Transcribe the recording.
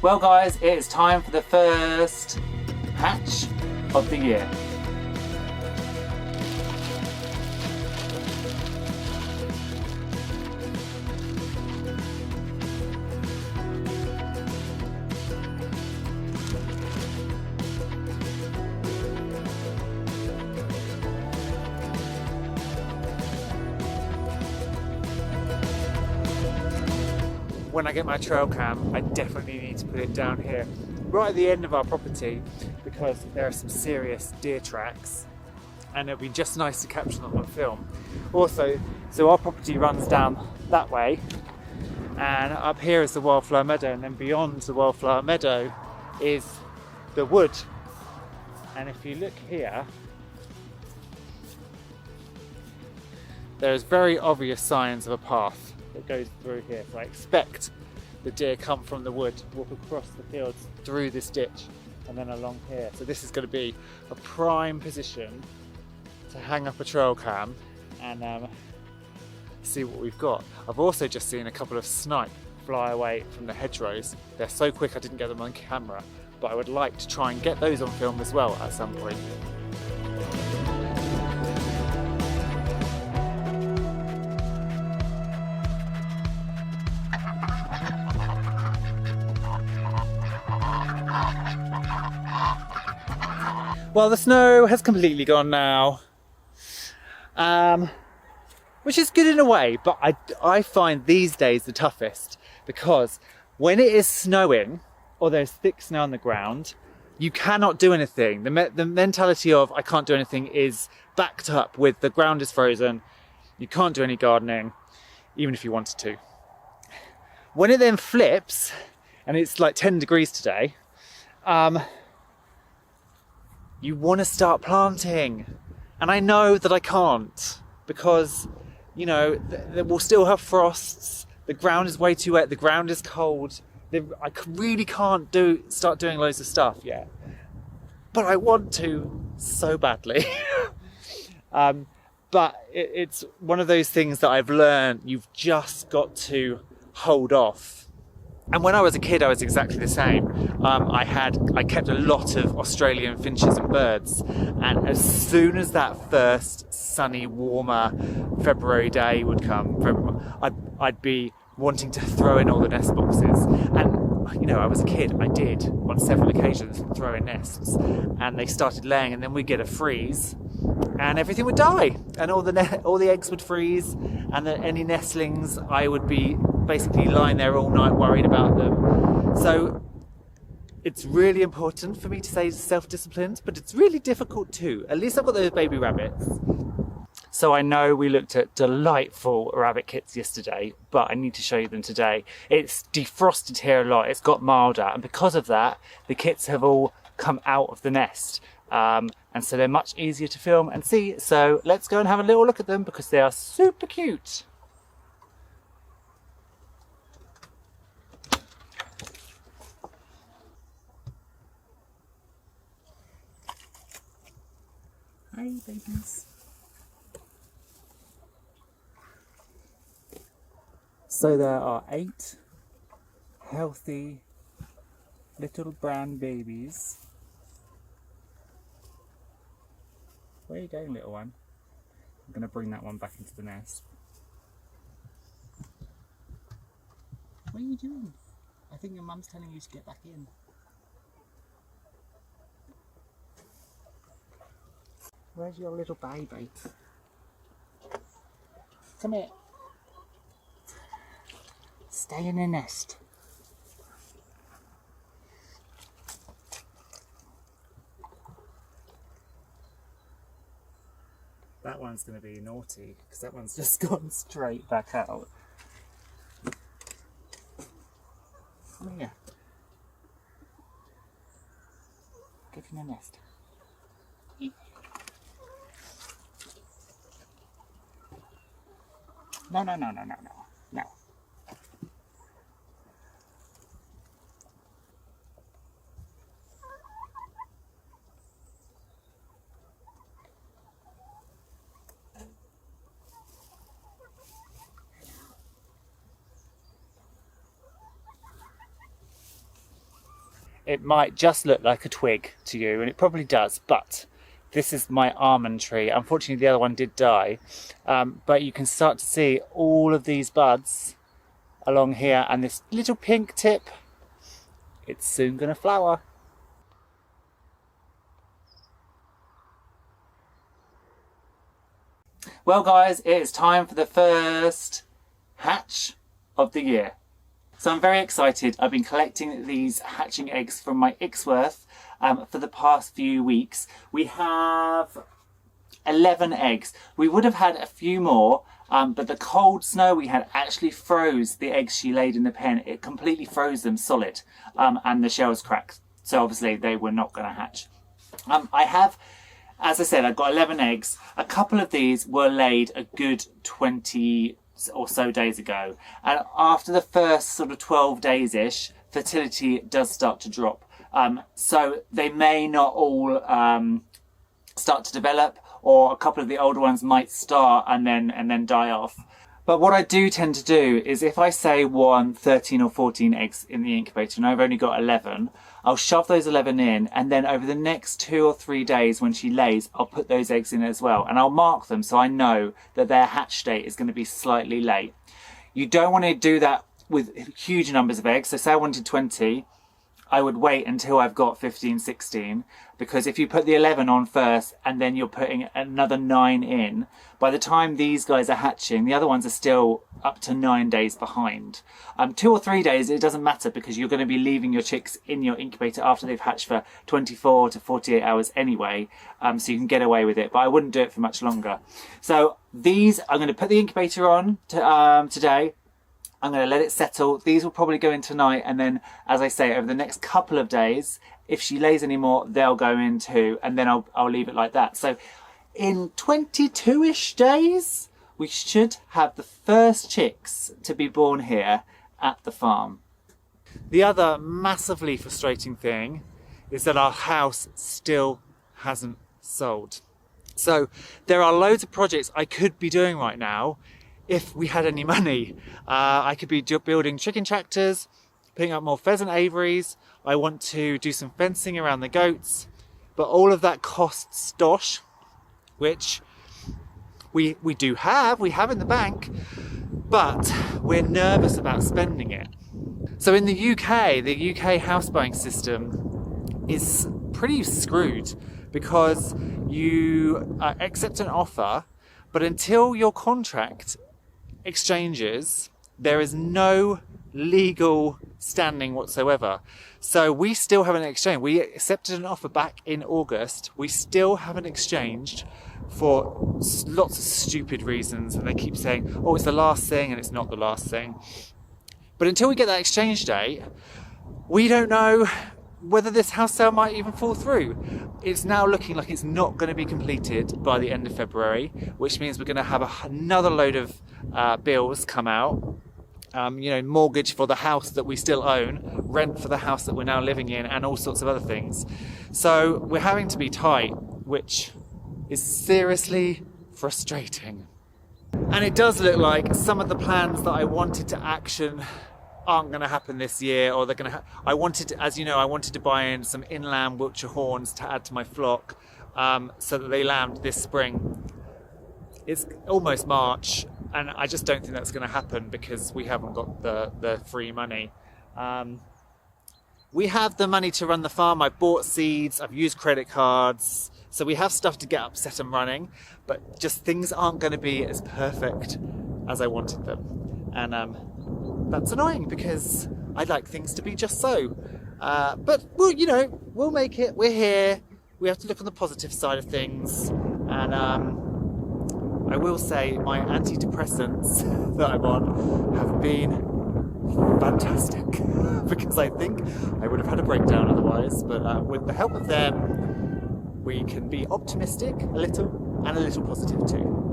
Well guys, it is time for the first hatch of the year. When I get my trail cam, I definitely need to put it down here, right at the end of our property, because there are some serious deer tracks and it'll be just nice to capture them on film. Also, so our property runs down that way, and up here is the wildflower meadow, and then beyond the wildflower meadow is the wood. And if you look here, there's very obvious signs of a path that goes through here. So I expect the deer come from the wood, walk across the fields through this ditch and then along here. So this is going to be a prime position to hang up a trail cam and see what we've got. I've also just seen a couple of snipe fly away from the hedgerows. They're so quick I didn't get them on camera, but I would like to try and get those on film as well at some point. Well, the snow has completely gone now, which is good in a way, but I find these days the toughest, because when it is snowing or there's thick snow on the ground, you cannot do anything. The mentality of I can't do anything is backed up with the ground is frozen, you can't do any gardening, even if you wanted to. When it then flips, and it's like 10 degrees today, you want to start planting. And I know that I can't, because, you know, we'll still have frosts, the ground is way too wet, the ground is cold, I really can't start doing loads of stuff yet. But I want to so badly. But it's one of those things that I've learned, you've just got to hold off. And when I was a kid, I was exactly the same. I kept a lot of Australian finches and birds, and as soon as that first sunny, warmer February day would come, I'd be wanting to throw in all the nest boxes. And you know, I was a kid, I did on several occasions throw in nests, and they started laying, and then we'd get a freeze, and everything would die, and all the eggs would freeze, and any nestlings, I would be basically lying there all night worried about them. So it's really important for me to stay self-disciplined, but it's really difficult too. At least I've got those baby rabbits. So I know we looked at delightful rabbit kits yesterday, but I need to show you them today. It's defrosted here a lot, it's got milder, and because of that, the kits have all come out of the nest. And so they're much easier to film and see. So let's go and have a little look at them, because they are super cute. Hi, babies. So there are 8 healthy little brown babies. Where are you going, little one? I'm going to bring that one back into the nest. What are you doing? I think your mum's telling you to get back in. Where's your little baby? Come here. Stay in the nest. That one's going to be naughty, because that one's just gone straight back out. Come here. Get in the nest. No. No. it might just look like a twig to you, and it probably does, but this is my almond tree. Unfortunately, the other one did die, but you can start to see all of these buds along here, and this little pink tip, it's soon going to flower. Well guys, it is time for the first hatch of the year. So I'm very excited. I've been collecting these hatching eggs from my Ixworth for the past few weeks. We have 11 eggs. We would have had a few more, but the cold snow we had actually froze the eggs she laid in the pen. It completely froze them solid, and the shells cracked. So obviously they were not going to hatch. I have, as I said, I've got 11 eggs. A couple of these were laid a good 20 or so days ago, and after the first sort of 12 days-ish, fertility does start to drop. So they may not all start to develop, or a couple of the older ones might start and then die off. But what I do tend to do is, if I say want 13 or 14 eggs in the incubator and I've only got 11, I'll shove those 11 in, and then over the next 2 or 3 days when she lays, I'll put those eggs in as well, and I'll mark them so I know that their hatch date is going to be slightly late. You don't want to do that with huge numbers of eggs. So say I wanted 20, I would wait until I've got 15, 16, because if you put the 11 on first and then you're putting another 9 in, by the time these guys are hatching, the other ones are still up to 9 days behind. 2 or 3 days, it doesn't matter, because you're going to be leaving your chicks in your incubator after they've hatched for 24 to 48 hours anyway, so you can get away with it, but I wouldn't do it for much longer. So these, I'm going to put the incubator on today. I'm going to let it settle. These will probably go in tonight, and then, as I say, over the next couple of days, if she lays any more, they'll go in too, and then I'll leave it like that. So in 22-ish days, we should have the first chicks to be born here at the farm. The other massively frustrating thing is that our house still hasn't sold. So there are loads of projects I could be doing right now if we had any money. I could be building chicken tractors, putting up more pheasant aviaries. I want to do some fencing around the goats, but all of that costs dosh, which we have in the bank, but we're nervous about spending it. So in the UK house buying system is pretty screwed, because you accept an offer, but until your contract exchanges, there is no legal standing whatsoever. So we still haven't exchanged. We accepted an offer back in August. We still haven't exchanged for lots of stupid reasons, and they keep saying, oh, it's the last thing, and it's not the last thing. But until we get that exchange date, we don't know whether this house sale might even fall through. It's now looking like it's not going to be completed by the end of February, which means we're going to have another load of bills come out. Mortgage for the house that we still own, rent for the house that we're now living in, and all sorts of other things. So we're having to be tight, which is seriously frustrating. And it does look like some of the plans that I wanted to action aren't going to happen this year, or they're going to. I wanted to buy in some inland Wiltshire horns to add to my flock, so that they lambed this spring. It's almost March, and I just don't think that's going to happen because we haven't got the free money. We have the money to run the farm. I've bought seeds, I've used credit cards, so we have stuff to get up, set and running, but just things aren't going to be as perfect as I wanted them. And that's annoying, because I'd like things to be just so. But we'll make it. We're here. We have to look on the positive side of things. And I will say my antidepressants that I'm on have been fantastic, because I think I would have had a breakdown otherwise. But with the help of them, we can be optimistic a little, and a little positive too.